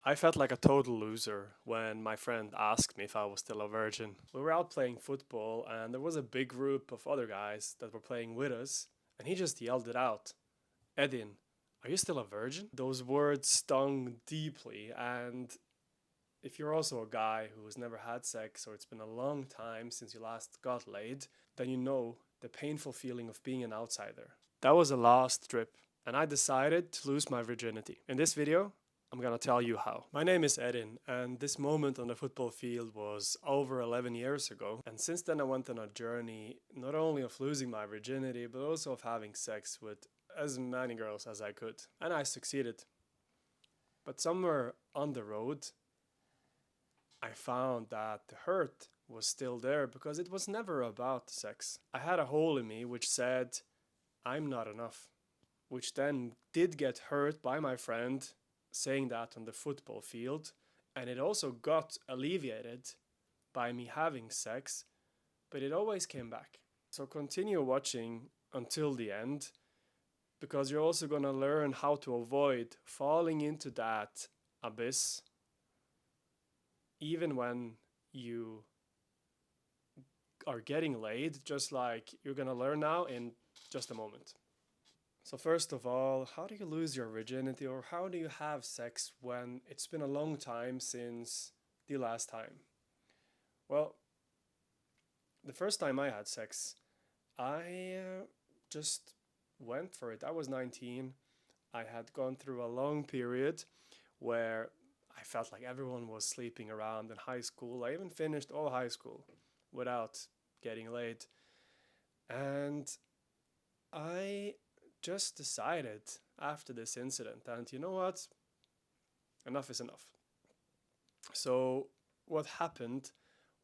I felt like a total loser when my friend asked me if I was still a virgin. We were out playing football, and there was a big group of other guys that were playing with us, and he just yelled it out: Edin, are you still a virgin? Those words stung deeply, and if you're also a guy who has never had sex or it's been a long time since you last got laid, then you know the painful feeling of being an outsider. That was a last trip, and I decided to lose my virginity. In this video, I'm gonna tell you how. My name is Edin, and this moment on the football field was over 11 years ago. And since then, I went on a journey not only of losing my virginity, but also of having sex with as many girls as I could. And I succeeded. But somewhere on the road, I found that the hurt was still there because it was never about sex. I had a hole in me which said, I'm not enough, which then did get hurt by my friend saying that on the football field, and it also got alleviated by me having sex, but it always came back. So continue watching until the end because you're also going to learn how to avoid falling into that abyss even when you are getting laid, just like you're going to learn now in just a moment. So first of all, how do you lose your virginity, or how do you have sex when it's been a long time since the last time? Well, the first time I had sex, I just went for it. I was 19. I had gone through a long period where I felt like everyone was sleeping around in high school. I even finished all high school without getting laid. And I just decided after this incident, and you know what? Enough is enough. So, what happened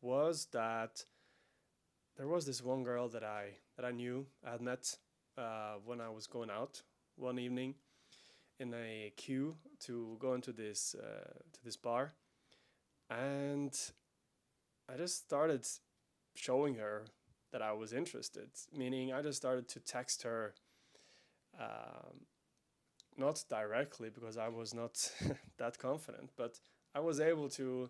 was that there was this one girl that I knew. I had met when I was going out one evening in a queue to go into this bar, and I just started showing her that I was interested. Meaning, I just started to text her, um, not directly because I was not that confident, but I was able to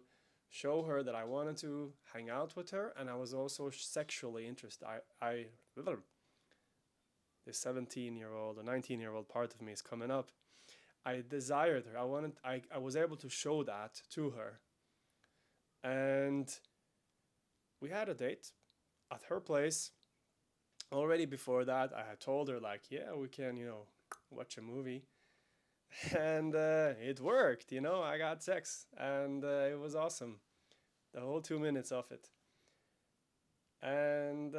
show her that I wanted to hang out with her, and I was also sexually interested. I this 17-year-old or 19-year-old part of me is coming up. I desired her. I was able to show that to her. And we had a date at her place. Already before that, I had told her, like, yeah, we can, watch a movie. And it worked, I got sex. And it was awesome. The whole 2 minutes of it. And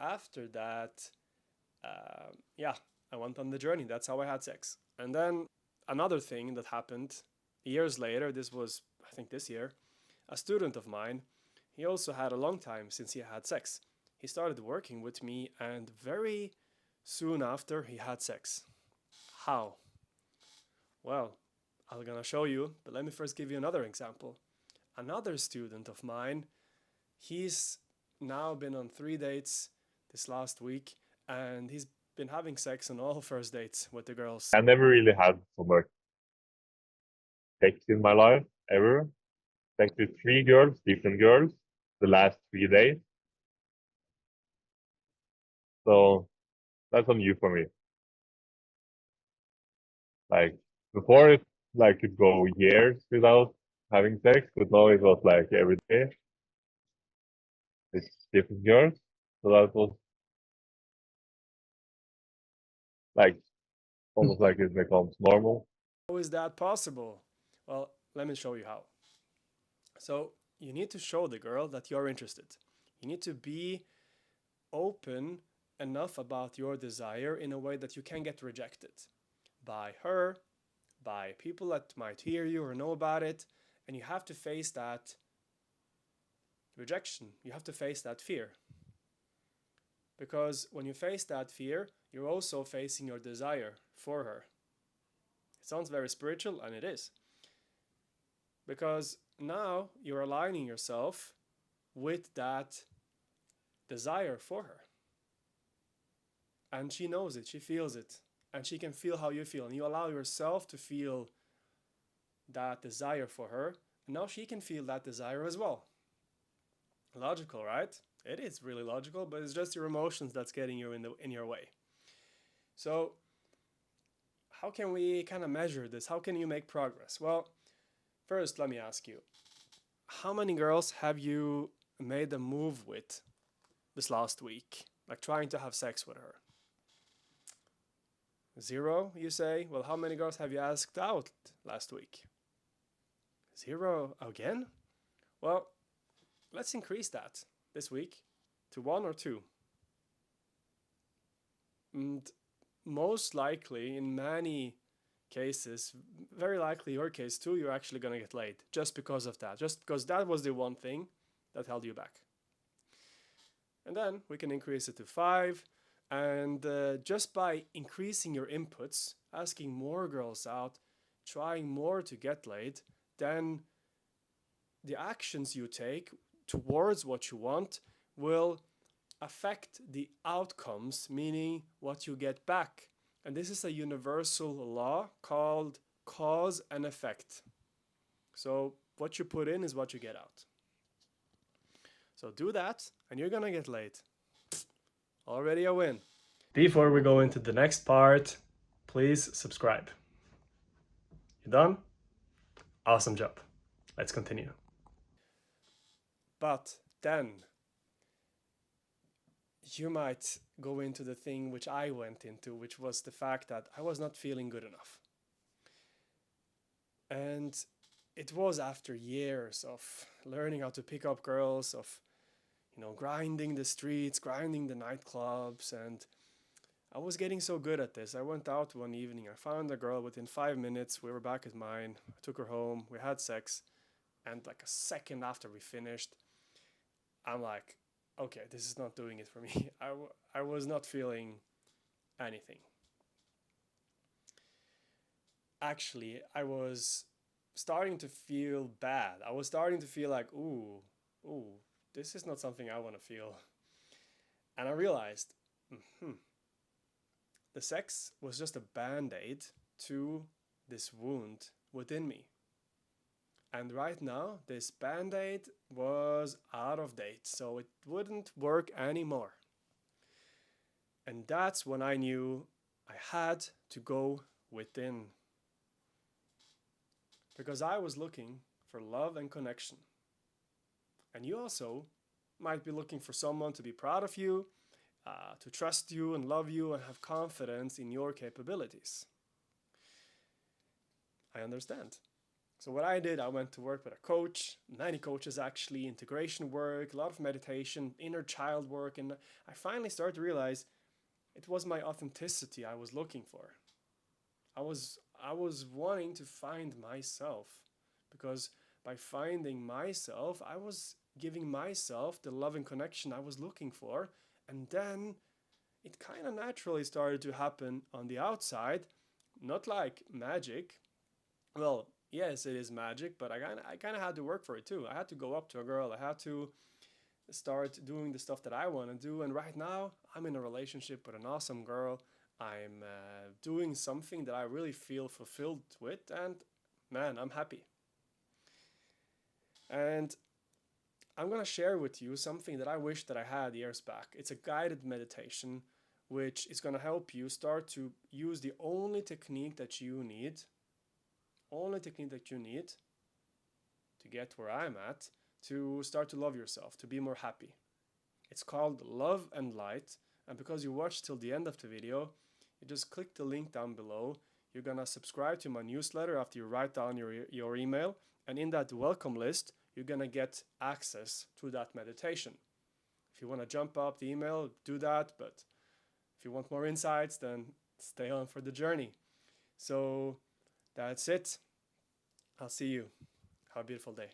after that, yeah, I went on the journey. That's how I had sex. And then another thing that happened years later, this was, I think, this year, a student of mine, he also had a long time since he had sex. He started working with me, and very soon after, he had sex. How? Well, I'm gonna show you, but let me first give you another example. Another student of mine, he's now been on 3 dates this last week, and he's been having sex on all first dates with the girls. I never really had so much sex in my life ever. Sex with three girls, different girls, the last 3 days. So that's new for me. Like before, it like could go years without having sex, but now it was like every day with different girls. So that was like almost like it becomes normal. How is that possible? Well, let me show you how. So, you need to show the girl that you're interested. You need to be open enough about your desire in a way that you can get rejected by her, by people that might hear you or know about it, and you have to face that rejection. You have to face that fear. Because when you face that fear, you're also facing your desire for her. It sounds very spiritual, and it is. Because now you're aligning yourself with that desire for her. And she knows it, she feels it, and she can feel how you feel. And you allow yourself to feel that desire for her, and now she can feel that desire as well. Logical, right? It is really logical, but it's just your emotions that's getting you in your way. So how can we kind of measure this? How can you make progress? Well, first let me ask you, how many girls have you made a move with this last week? Like trying to have sex with her? 0, you say? Well, how many girls have you asked out last week? 0 again? Well, let's increase that this week to 1 or 2. And most likely, in many cases, very likely your case too, you're actually going to get laid just because of that. Just because that was the one thing that held you back. And then we can increase it to 5. And just by increasing your inputs, asking more girls out, trying more to get laid, then the actions you take towards what you want will affect the outcomes, meaning what you get back. And this is a universal law called cause and effect. So what you put in is what you get out. So do that and you're gonna get laid. Already a win. Before we go into the next part, please subscribe. You done? Awesome job. Let's continue. But then you might go into the thing which I went into, which was the fact that I was not feeling good enough. And it was after years of learning how to pick up girls, of grinding the streets, grinding the nightclubs, and I was getting so good at this. I went out one evening, I found a girl. Within 5 minutes we were back at mine. I took her home, we had sex, and like a second after we finished, I'm like, okay, this is not doing it for me. I was not feeling anything. Actually, I was starting to feel bad. I was starting to feel like, ooh, this is not something I want to feel. And I realized, the sex was just a band-aid to this wound within me. And right now, this band-aid was out of date, so it wouldn't work anymore. And that's when I knew I had to go within. Because I was looking for love and connection. And you also might be looking for someone to be proud of you, to trust you and love you and have confidence in your capabilities. I understand. So what I did, I went to work with a coach, many coaches actually, integration work, a lot of meditation, inner child work, and I finally started to realize it was my authenticity I was looking for. I was wanting to find myself, because by finding myself, I was giving myself the love and connection I was looking for, and then it kind of naturally started to happen on the outside, not like magic. Well, yes, it is magic, but I kind of had to work for it too. I had to go up to a girl. I had to start doing the stuff that I want to do. And right now, I'm in a relationship with an awesome girl. I'm doing something that I really feel fulfilled with, and man, I'm happy. And I'm going to share with you something that I wish that I had years back. It's a guided meditation, which is going to help you start to use the only technique that you need to get where I'm at, to start to love yourself, to be more happy. It's called Love and Light, and because you watched till the end of the video, you just click the link down below. You're gonna subscribe to my newsletter after you write down your email, and in that welcome list, you're gonna get access to that meditation. If you want to jump up the email, do that, but if you want more insights, then stay on for the journey. So that's it. I'll see you. Have a beautiful day.